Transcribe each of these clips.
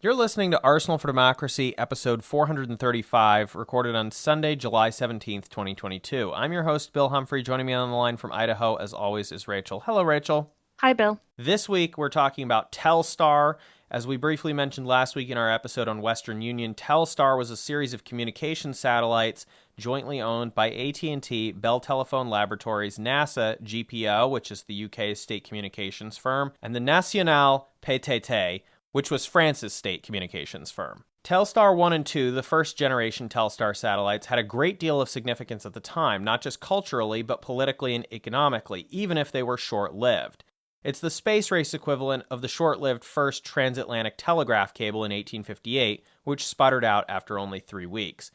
You're listening to Arsenal for Democracy, episode 435, recorded on Sunday, July 17th, 2022. I'm your host, Bill Humphrey. Joining me on the line from Idaho, as always, is Rachel. Hello, Rachel. Hi, Bill. This week, we're talking about Telstar. As we briefly mentioned last week in our episode on Western Union, Telstar was a series of communication satellites jointly owned by AT&T, Bell Telephone Laboratories, NASA, GPO, which is the UK's state communications firm, and the Nationale PTT, which was France's state communications firm. Telstar 1 and 2, the first-generation Telstar satellites, had a great deal of significance at the time, not just culturally, but politically and economically, even if they were short-lived. It's the space race equivalent of the short-lived first transatlantic telegraph cable in 1858, which sputtered out after only 3 weeks.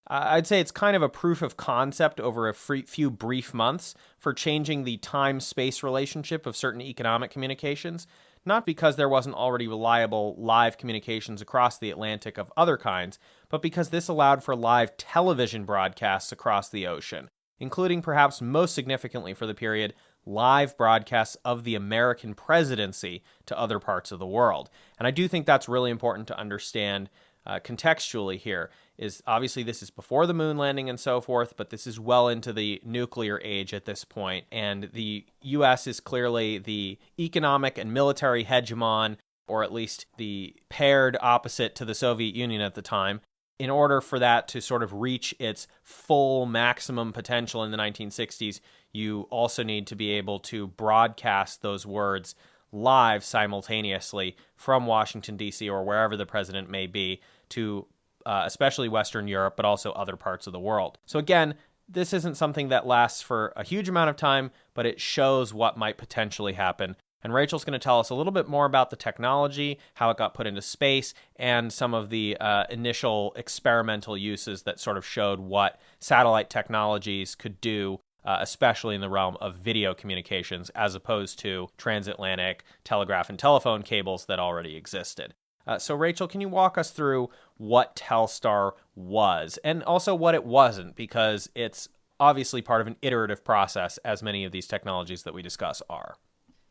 I'd say it's kind of a proof of concept over a few brief months for changing the time-space relationship of certain economic communications, not because there wasn't already reliable live communications across the Atlantic of other kinds, but because this allowed for live television broadcasts across the ocean, including perhaps most significantly for the period, live broadcasts of the American presidency to other parts of the world. And I do think that's really important to understand contextually here. Is obviously this is before the moon landing and so forth, but this is well into the nuclear age at this point, and the U.S. is clearly the economic and military hegemon, or at least the paired opposite to the Soviet Union at the time. In order for that to sort of reach its full maximum potential in the 1960s, you also need to be able to broadcast those words live simultaneously from Washington, D.C., or wherever the president may be, to especially Western Europe, but also other parts of the world. So again, this isn't something that lasts for a huge amount of time, but it shows what might potentially happen. And Rachel's going to tell us a little bit more about the technology, how it got put into space, and some of the initial experimental uses that sort of showed what satellite technologies could do, especially in the realm of video communications, as opposed to transatlantic telegraph and telephone cables that already existed. So Rachel, can you walk us through what Telstar was and also what it wasn't, because it's obviously part of an iterative process, as many of these technologies that we discuss are.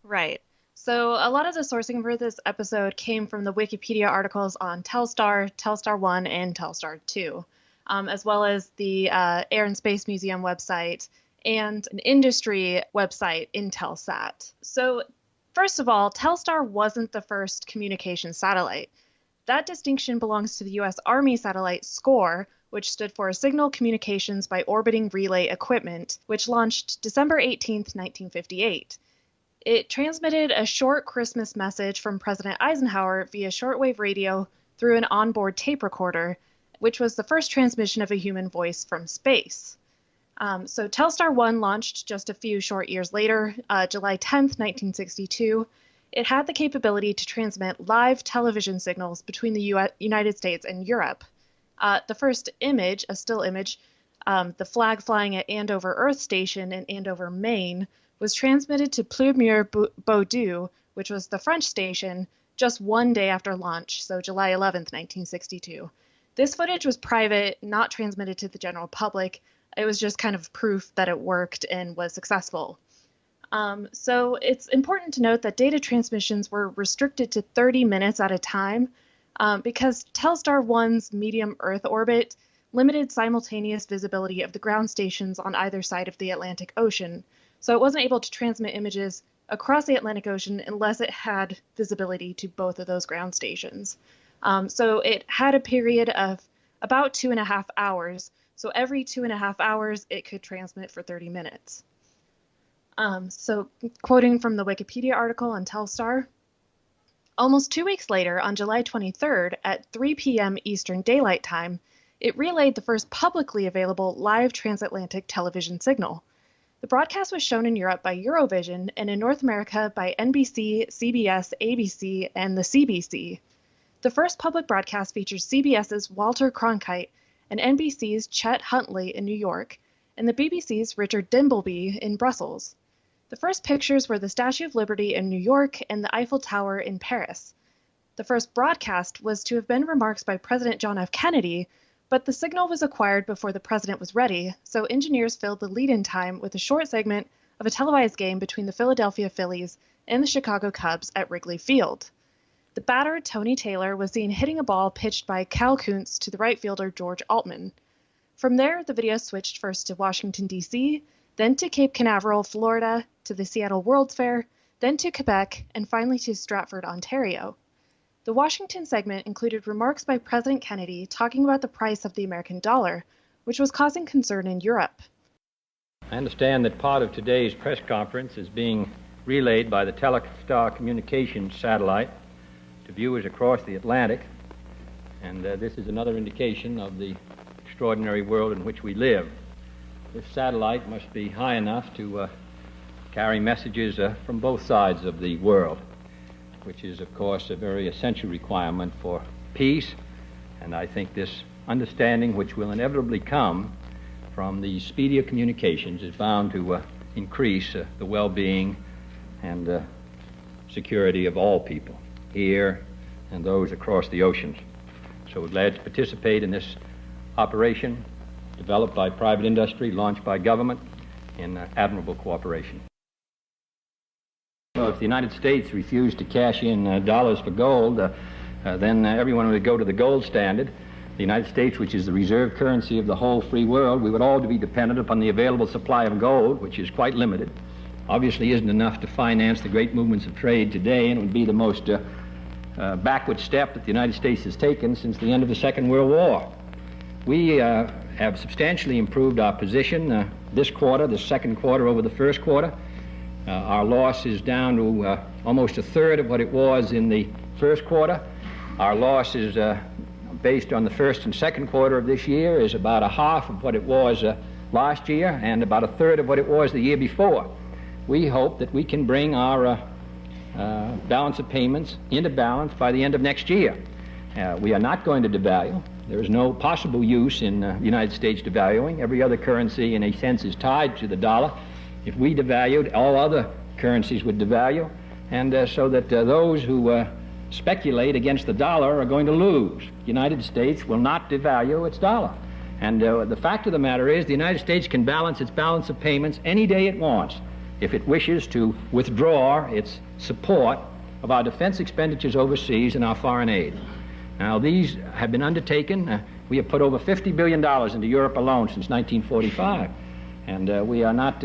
Right. So a lot of the sourcing for this episode came from the Wikipedia articles on Telstar, Telstar 1, and Telstar 2, as well as the Air and Space Museum website and an industry website, Intelsat. So first of all, Telstar wasn't the first communication satellite. That distinction belongs to the U.S. Army satellite SCORE, which stood for Signal Communications by Orbiting Relay Equipment, which launched December 18, 1958. It transmitted a short Christmas message from President Eisenhower via shortwave radio through an onboard tape recorder, which was the first transmission of a human voice from space. So Telstar 1 launched just a few short years later, July 10th, 1962. It had the capability to transmit live television signals between the United States and Europe. The first image, a still image, the flag flying at Andover Earth Station in Andover, Maine, was transmitted to Plumeur-Bodou, which was the French station, just one day after launch, so July 11th, 1962. This footage was private, not transmitted to the general public. It was just kind of proof that it worked and was successful. So it's important to note that data transmissions were restricted to 30 minutes at a time because Telstar 1's medium Earth orbit limited simultaneous visibility of the ground stations on either side of the Atlantic Ocean. So it wasn't able to transmit images across the Atlantic Ocean unless it had visibility to both of those ground stations. So it had a period of about 2.5 hours. So every 2.5 hours, it could transmit for 30 minutes. So quoting from the Wikipedia article on Telstar, almost 2 weeks later, on July 23rd at 3 p.m. Eastern Daylight Time, it relayed the first publicly available live transatlantic television signal. The broadcast was shown in Europe by Eurovision and in North America by NBC, CBS, ABC, and the CBC. The first public broadcast features CBS's Walter Cronkite and NBC's Chet Huntley in New York, and the BBC's Richard Dimbleby in Brussels. The first pictures were the Statue of Liberty in New York and the Eiffel Tower in Paris. The first broadcast was to have been remarks by President John F. Kennedy, but the signal was acquired before the president was ready, so engineers filled the lead-in time with a short segment of a televised game between the Philadelphia Phillies and the Chicago Cubs at Wrigley Field. The batter, Tony Taylor, was seen hitting a ball pitched by Cal Kuntz to the right fielder George Altman. From there, the video switched first to Washington, D.C., then to Cape Canaveral, Florida, to the Seattle World's Fair, then to Quebec, and finally to Stratford, Ontario. The Washington segment included remarks by President Kennedy talking about the price of the American dollar, which was causing concern in Europe. I understand that part of today's press conference is being relayed by the Telstar communications satellite to viewers across the Atlantic, and this is another indication of the extraordinary world in which we live. This satellite must be high enough to carry messages from both sides of the world, which is, of course, a very essential requirement for peace, and I think this understanding, which will inevitably come from the speedier communications, is bound to increase the well-being and security of all people here and those across the oceans. So we're glad to participate in this operation developed by private industry, launched by government in admirable cooperation. Well, if the United States refused to cash in dollars for gold, then everyone would go to the gold standard. The United States, which is the reserve currency of the whole free world, we would all be dependent upon the available supply of gold, which is quite limited. Obviously isn't enough to finance the great movements of trade today, and it would be the most backward step that the United States has taken since the end of the Second World War. We have substantially improved our position this quarter, the second quarter over the first quarter. Our loss is down to almost a third of what it was in the first quarter. Our loss is, based on the first and second quarter of this year, is about a half of what it was last year and about a third of what it was the year before. We hope that we can bring our balance of payments into balance by the end of next year. We are not going to devalue. There is no possible use in the United States devaluing. Every other currency, in a sense, is tied to the dollar. If we devalued, all other currencies would devalue, and so that those who speculate against the dollar are going to lose. The United States will not devalue its dollar. And the fact of the matter is the United States can balance its balance of payments any day it wants if it wishes to withdraw its support of our defense expenditures overseas and our foreign aid. Now, these have been undertaken. We have put over $50 billion into Europe alone since 1945. And we are not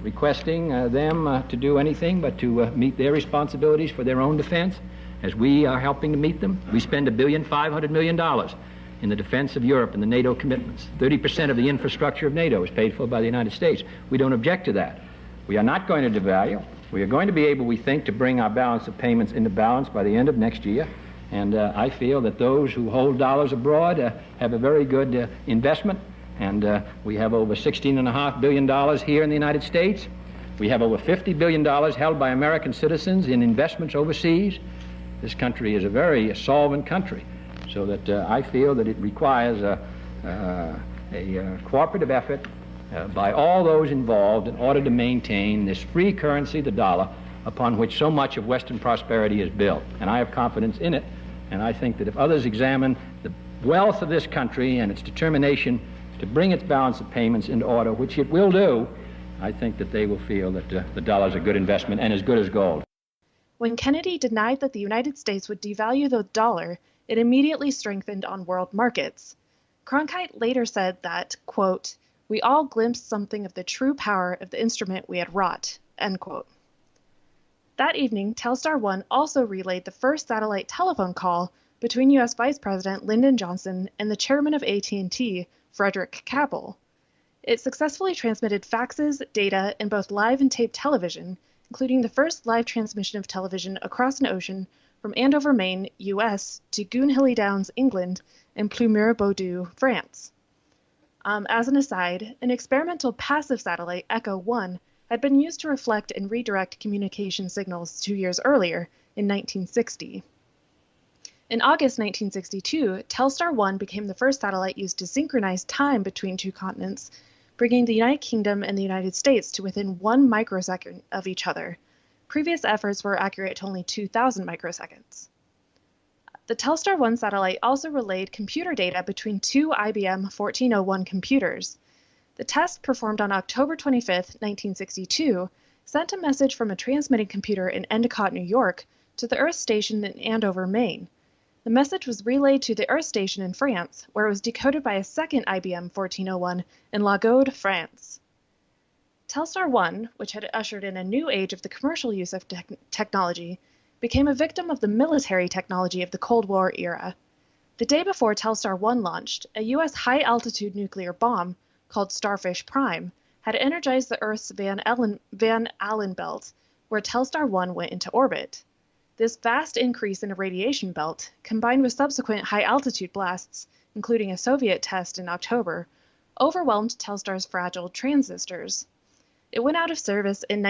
requesting them to do anything but to meet their responsibilities for their own defense, as we are helping to meet them. We spend $1.5 billion in the defense of Europe and the NATO commitments. 30% of the infrastructure of NATO is paid for by the United States. We don't object to that. We are not going to devalue. We are going to be able, we think, to bring our balance of payments into balance by the end of next year. And I feel that those who hold dollars abroad have a very good investment. And we have over $16.5 billion here in the United States. We have over $50 billion held by American citizens in investments overseas. This country is a very solvent country, so that I feel that it requires a cooperative effort by all those involved in order to maintain this free currency, the dollar, upon which so much of Western prosperity is built. And I have confidence in it, and I think that if others examine the wealth of this country and its determination to bring its balance of payments into order, which it will do, I think that they will feel that the dollar is a good investment and as good as gold. When Kennedy denied that the United States would devalue the dollar, it immediately strengthened on world markets. Cronkite later said that, quote, "We all glimpsed something of the true power of the instrument we had wrought," end quote. That evening, Telstar 1 also relayed the first satellite telephone call between U.S. Vice President Lyndon Johnson and the chairman of AT&T, Frederick Cabell. It successfully transmitted faxes, data, and both live and taped television, including the first live transmission of television across an ocean from Andover, Maine, U.S., to Goonhilly Downs, England, and Plumeur-Beaudoux, France. As an aside, an experimental passive satellite, Echo 1, had been used to reflect and redirect communication signals 2 years earlier, in 1960. In August 1962, Telstar 1 became the first satellite used to synchronize time between two continents, bringing the United Kingdom and the United States to within 1 microsecond of each other. Previous efforts were accurate to only 2,000 microseconds. The Telstar 1 satellite also relayed computer data between two IBM 1401 computers. The test, performed on October 25, 1962, sent a message from a transmitting computer in Endicott, New York, to the Earth station in Andover, Maine. The message was relayed to the Earth station in France, where it was decoded by a second IBM 1401 in Lagode, France. Telstar 1, which had ushered in a new age of the commercial use of technology, became a victim of the military technology of the Cold War era. The day before Telstar 1 launched, a U.S. high-altitude nuclear bomb, called Starfish Prime, had energized the Earth's Van Allen belt, where Telstar 1 went into orbit. This vast increase in a radiation belt, combined with subsequent high-altitude blasts, including a Soviet test in October, overwhelmed Telstar's fragile transistors. It went out of service in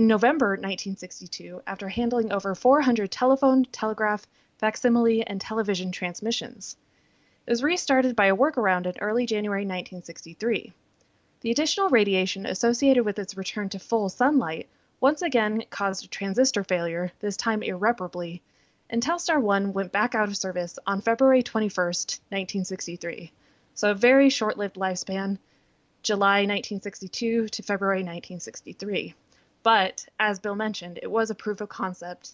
November 1962 after handling over 400 telephone, telegraph, facsimile, and television transmissions. It was restarted by a workaround in early January 1963. The additional radiation associated with its return to full sunlight once again caused a transistor failure, this time irreparably, and Telstar 1 went back out of service on February 21, 1963. So a very short-lived lifespan, July 1962 to February 1963. But, as Bill mentioned, it was a proof of concept.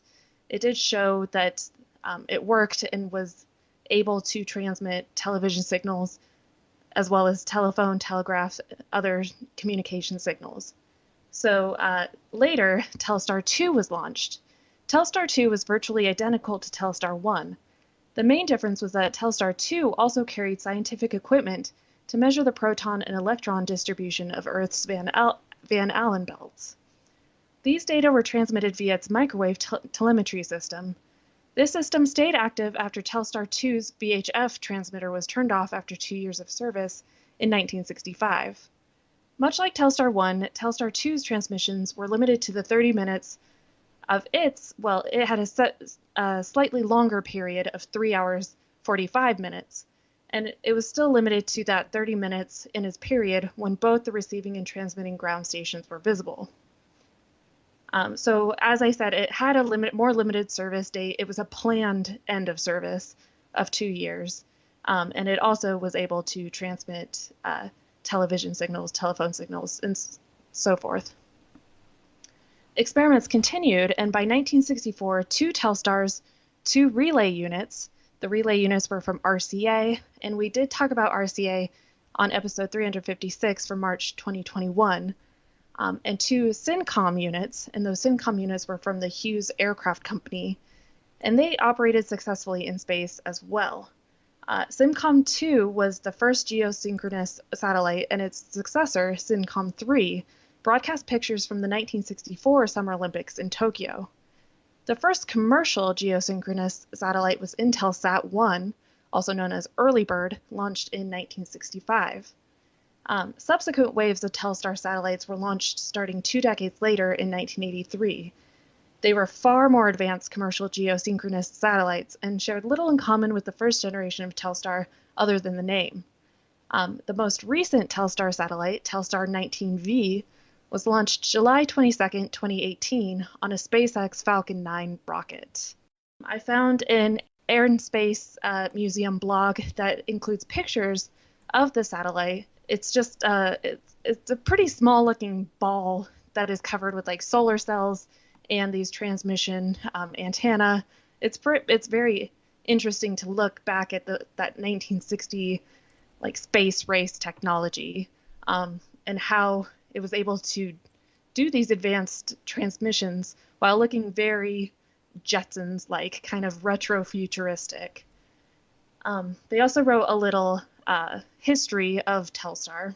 It did show that it worked and was able to transmit television signals as well as telephone, telegraph, other communication signals. So later, Telstar 2 was launched. Telstar 2 was virtually identical to Telstar 1. The main difference was that Telstar 2 also carried scientific equipment to measure the proton and electron distribution of Earth's Van Allen belts. These data were transmitted via its microwave telemetry system. This system stayed active after Telstar 2's VHF transmitter was turned off after 2 years of service in 1965. Much like Telstar 1, Telstar 2's transmissions were limited to the 30 minutes of it had a slightly longer period of 3 hours 45 minutes, and it was still limited to that 30 minutes in its period when both the receiving and transmitting ground stations were visible. So as I said, it had a more limited service date. It was a planned end of service of 2 years, and it also was able to transmit television signals, telephone signals, and so forth. Experiments continued, and by 1964, two relay units. The relay units were from RCA, and we did talk about RCA on episode 356 for March 2021, and two SYNCOM units, and those SYNCOM units were from the Hughes Aircraft Company, and they operated successfully in space as well. SYNCOM-2 was the first geosynchronous satellite, and its successor, SYNCOM-3, broadcast pictures from the 1964 Summer Olympics in Tokyo. The first commercial geosynchronous satellite was Intelsat-1, also known as Early Bird, launched in 1965. Subsequent waves of Telstar satellites were launched starting 2 decades later in 1983. They were far more advanced commercial geosynchronous satellites and shared little in common with the first generation of Telstar other than the name. The most recent Telstar satellite, Telstar 19V, was launched July 22, 2018 on a SpaceX Falcon 9 rocket. I found an Air and Space Museum blog that includes pictures of the satellite. It's just it's a pretty small looking ball that is covered with like solar cells and these transmission antenna. It's very interesting to look back at that 1960 like space race technology and how it was able to do these advanced transmissions while looking very Jetsons like, kind of retro futuristic. They also wrote a little history of Telstar,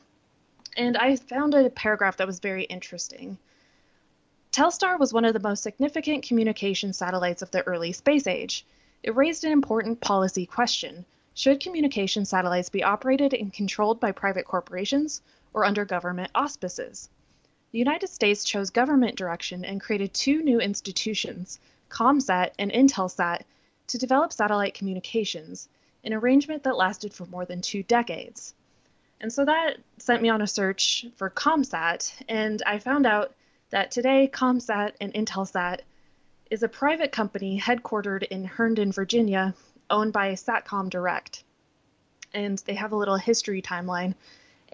and I found a paragraph that was very interesting. Telstar was one of the most significant communication satellites of the early space age. It raised an important policy question. Should communication satellites be operated and controlled by private corporations or under government auspices? The United States chose government direction and created 2 new institutions, ComSat and Intelsat, to develop satellite communications, an arrangement that lasted for more than 2 decades. And so that sent me on a search for ComSat, and I found out that today ComSat and Intelsat is a private company headquartered in Herndon, Virginia, owned by Satcom Direct. And they have a little history timeline.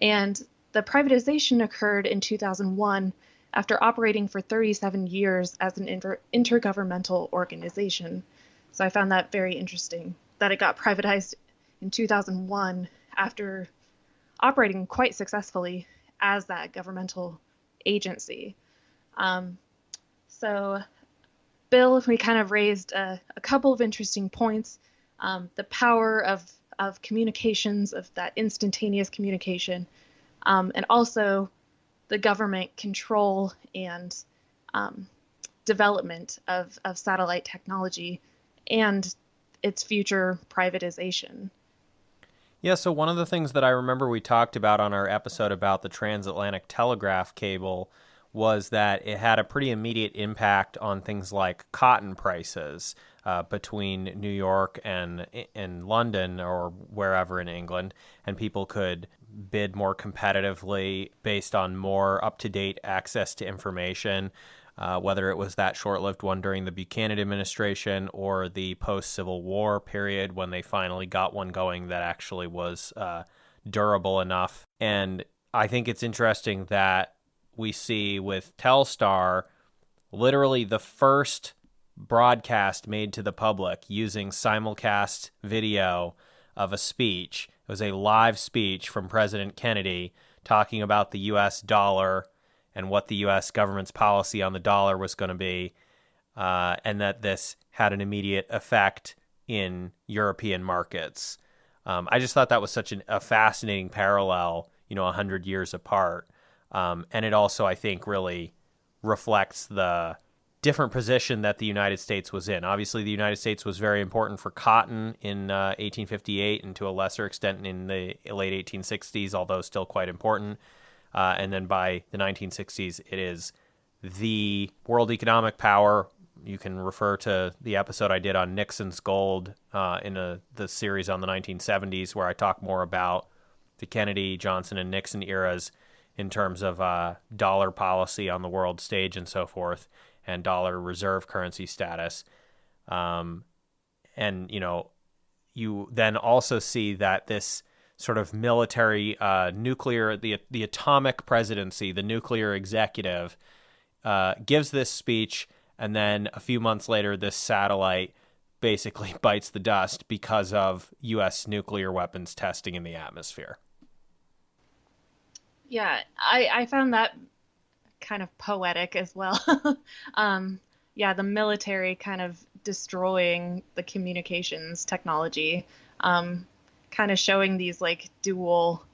And the privatization occurred in 2001 after operating for 37 years as an intergovernmental organization. So I found that very interesting, that it got privatized in 2001 after operating quite successfully as that governmental agency. So, Bill, we kind of raised a couple of interesting points. The power of communications, of that instantaneous communication, and also the government control and development of satellite technology and its future privatization. Yeah, so one of the things that I remember we talked about on our episode about the transatlantic telegraph cable was that it had a pretty immediate impact on things like cotton prices between New York and London or wherever in England, and people could bid more competitively based on more up-to-date access to information, whether it was that short-lived one during the Buchanan administration or the post-Civil War period when they finally got one going that actually was durable enough. And I think it's interesting that we see with Telstar literally the first broadcast made to the public using simulcast video of a speech. It was a live speech from President Kennedy talking about the U.S. dollar and what the U.S. government's policy on the dollar was going to be, and that this had an immediate effect in European markets. I just thought that was such a fascinating parallel, 100 years apart. And it also, I think, really reflects the different position that the United States was in. Obviously, the United States was very important for cotton in 1858 and to a lesser extent in the late 1860s, although still quite important. And then by the 1960s, it is the world economic power. You can refer to the episode I did on Nixon's gold in the series on the 1970s, where I talk more about the Kennedy, Johnson, and Nixon eras in terms of dollar policy on the world stage and so forth, and dollar reserve currency status. And, you then also see that this sort of military nuclear, the atomic presidency, the nuclear executive, gives this speech, and then a few months later, this satellite basically bites the dust because of U.S. nuclear weapons testing in the atmosphere. Yeah, I found that kind of poetic as well. The military kind of destroying the communications technology, kind of showing these like dual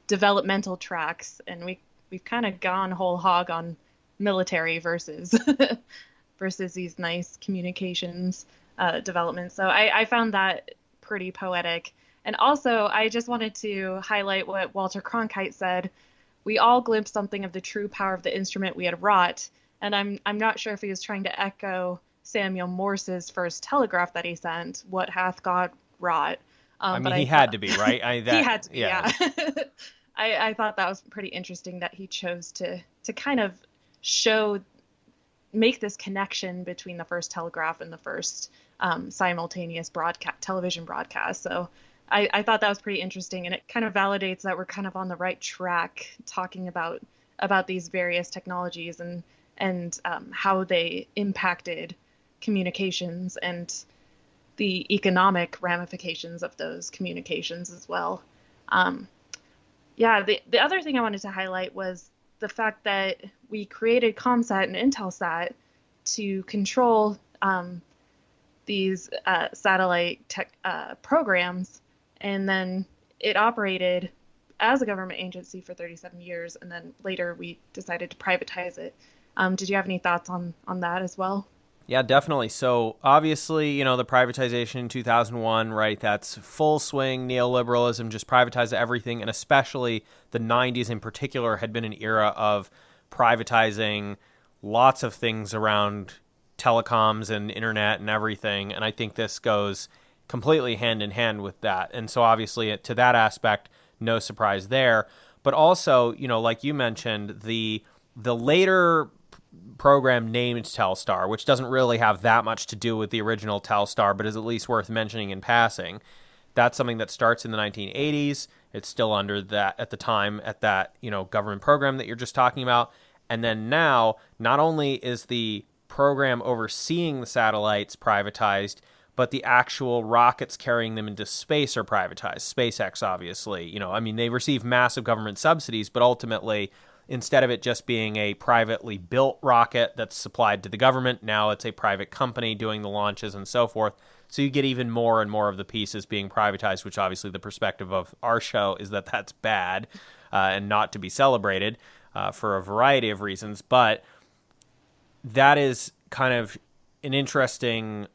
developmental tracks, and we've kind of gone whole hog on military versus these nice communications developments. So I found that pretty poetic. And also, I just wanted to highlight what Walter Cronkite said. We all glimpsed something of the true power of the instrument we had wrought, and I'm not sure if he was trying to echo Samuel Morse's first telegraph that he sent, "What hath God wrought?" But he had to be, right? He had to be, yeah. I thought that was pretty interesting that he chose to kind of make this connection between the first telegraph and the first simultaneous television broadcast. So I thought that was pretty interesting, and it kind of validates that we're kind of on the right track talking about these various technologies and how they impacted communications and the economic ramifications of those communications as well. The other thing I wanted to highlight was the fact that we created ComSat and Intelsat to control these satellite tech programs, and then it operated as a government agency for 37 years, and then later we decided to privatize it. Did you have any thoughts on that as well? Yeah, definitely. So obviously, the privatization in 2001, right? That's full swing neoliberalism, just privatize everything. And especially the 90s in particular had been an era of privatizing lots of things around telecoms and internet and everything. And I think this goes completely hand in hand with that. And so obviously to that aspect, no surprise there. But also, like you mentioned, the later program named Telstar, which doesn't really have that much to do with the original Telstar, but is at least worth mentioning in passing. That's something that starts in the 1980s. It's still under that at the time at that, government program that you're just talking about. And then now, not only is the program overseeing the satellites privatized, but the actual rockets carrying them into space are privatized. SpaceX, obviously, they receive massive government subsidies, but ultimately, instead of it just being a privately built rocket that's supplied to the government, now it's a private company doing the launches and so forth. So you get even more and more of the pieces being privatized, which obviously the perspective of our show is that that's bad and not to be celebrated for a variety of reasons. But that is kind of an interesting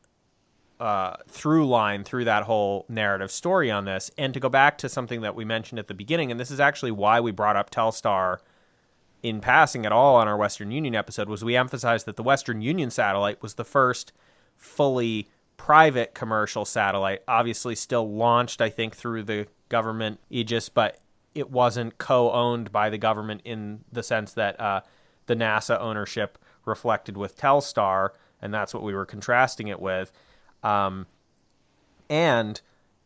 through line through that whole narrative story on this. And to go back to something that we mentioned at the beginning, and this is actually why we brought up Telstar in passing at all on our Western Union episode, was we emphasized that the Western Union satellite was the first fully private commercial satellite, obviously still launched, I think, through the government aegis, but it wasn't co-owned by the government in the sense that the NASA ownership reflected with Telstar, and that's what we were contrasting it with. And,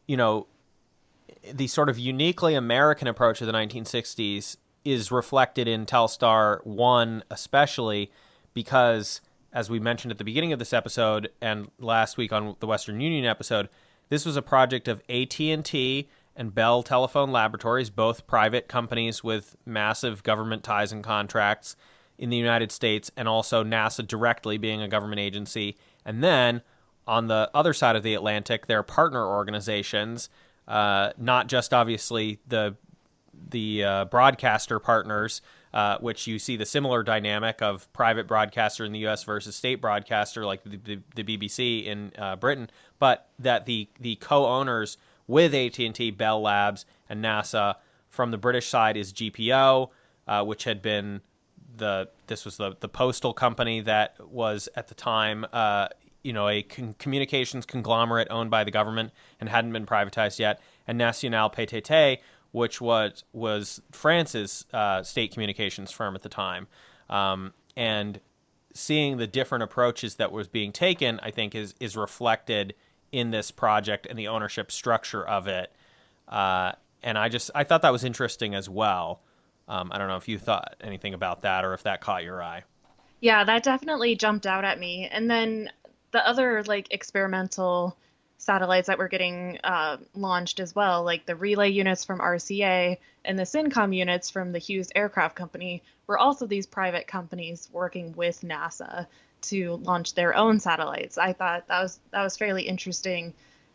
the sort of uniquely American approach of the 1960s is reflected in Telstar 1 especially because, as we mentioned at the beginning of this episode and last week on the Western Union episode, this was a project of AT&T and Bell Telephone Laboratories, both private companies with massive government ties and contracts in the United States, and also NASA directly being a government agency. And then on the other side of the Atlantic, their partner organizations, not just obviously the broadcaster partners, which you see the similar dynamic of private broadcaster in the U.S. versus state broadcaster like the BBC in Britain, but that the co-owners with AT&T, Bell Labs, and NASA from the British side is GPO, which had been this was the postal company that was at the time a communications conglomerate owned by the government and hadn't been privatized yet, and National PTT, which was France's state communications firm at the time. And seeing the different approaches that was being taken, I think, is reflected in this project and the ownership structure of it. And I thought that was interesting as well. I don't know if you thought anything about that or if that caught your eye. Yeah, that definitely jumped out at me. And then the other experimental satellites that were getting launched as well, like the relay units from RCA and the SYNCOM units from the Hughes Aircraft Company, were also these private companies working with NASA to launch their own satellites. I thought that was fairly interesting.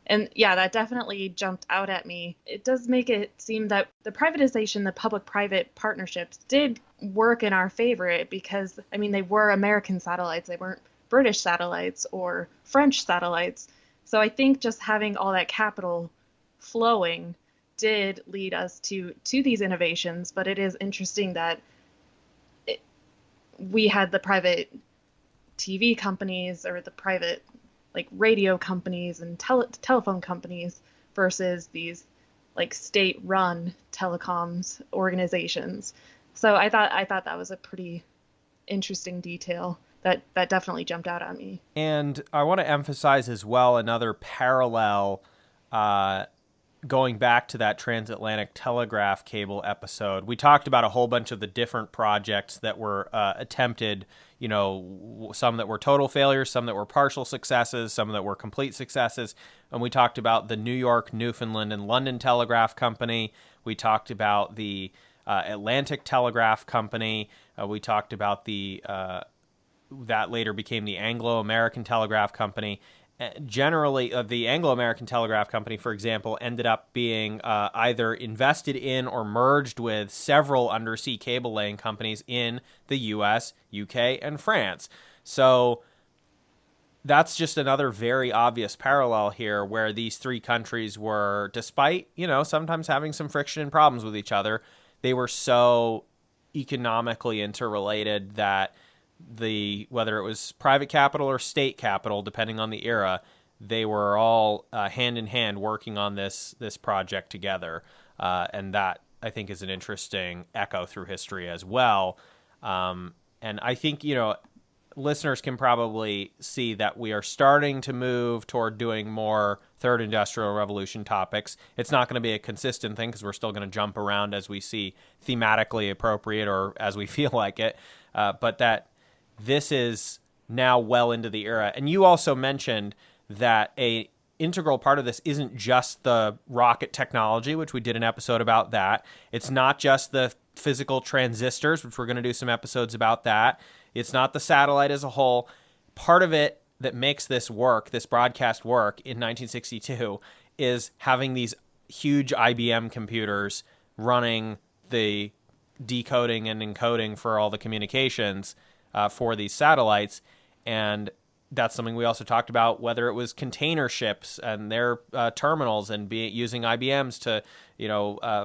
And yeah, that definitely jumped out at me. It does make it seem that the privatization, the public-private partnerships did work in our favor because, they were American satellites. They weren't British satellites or French satellites. So I think just having all that capital flowing did lead us to these innovations. But it is interesting that we had the private TV companies or the private radio companies and telephone companies versus these state-run telecoms organizations. So I thought that was a pretty interesting detail that definitely jumped out at me. And I want to emphasize as well another parallel going back to that transatlantic telegraph cable episode. We talked about a whole bunch of the different projects that were attempted, some that were total failures, some that were partial successes, some that were complete successes. And we talked about the New York, Newfoundland, and London Telegraph Company. We talked about the Atlantic Telegraph Company. We talked about that later became the Anglo-American Telegraph Company. Generally, the Anglo-American Telegraph Company, for example, ended up being either invested in or merged with several undersea cable laying companies in the U.S., UK, and France. So that's just another very obvious parallel here where these three countries were, despite, sometimes having some friction and problems with each other, they were so economically interrelated that whether it was private capital or state capital, depending on the era, they were all hand in hand working on this project together. And that, I think, is an interesting echo through history as well. And I think, listeners can probably see that we are starting to move toward doing more third industrial revolution topics. It's not going to be a consistent thing because we're still going to jump around as we see thematically appropriate or as we feel like it. But that this is now well into the era. And you also mentioned that a integral part of this isn't just the rocket technology, which we did an episode about that. It's not just the physical transistors, which we're going to do some episodes about that. It's not the satellite as a whole. Part of it that makes this work, this broadcast work in 1962, is having these huge IBM computers running the decoding and encoding for all the communications for these satellites. And that's something we also talked about, whether it was container ships and their terminals and using IBMs to,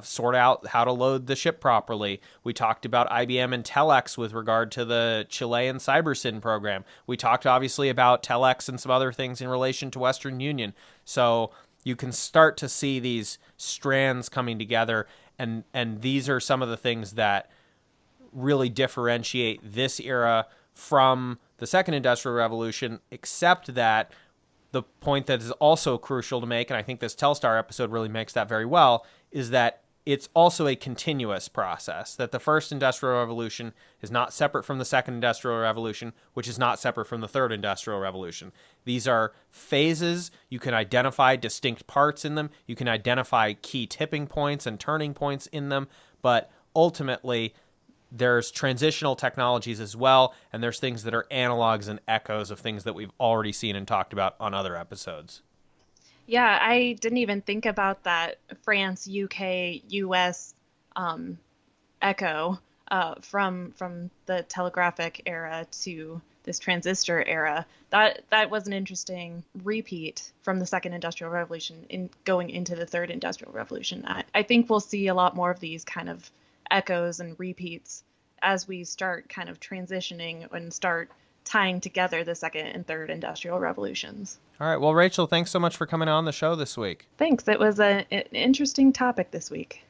sort out how to load the ship properly. We talked about IBM and Telex with regard to the Chilean CyberSyn program. We talked obviously about Telex and some other things in relation to Western Union. So you can start to see these strands coming together, and these are some of the things that really differentiate this era from the second industrial revolution, except that the point that is also crucial to make, and I think this Telstar episode really makes that very well, is that it's also a continuous process, that the first industrial revolution is not separate from the second industrial revolution, which is not separate from the third industrial revolution. These are phases. You can identify distinct parts in them. You can identify key tipping points and turning points in them, but ultimately there's transitional technologies as well, and there's things that are analogs and echoes of things that we've already seen and talked about on other episodes. Yeah, I didn't even think about that France, UK, US echo from the telegraphic era to this transistor era. That was an interesting repeat from the second industrial revolution in going into the third industrial revolution. I think we'll see a lot more of these kind of echoes and repeats as we start kind of transitioning and start tying together the second and third industrial revolutions. All right. Well, Rachel, thanks so much for coming on the show this week. Thanks. It was an interesting topic this week.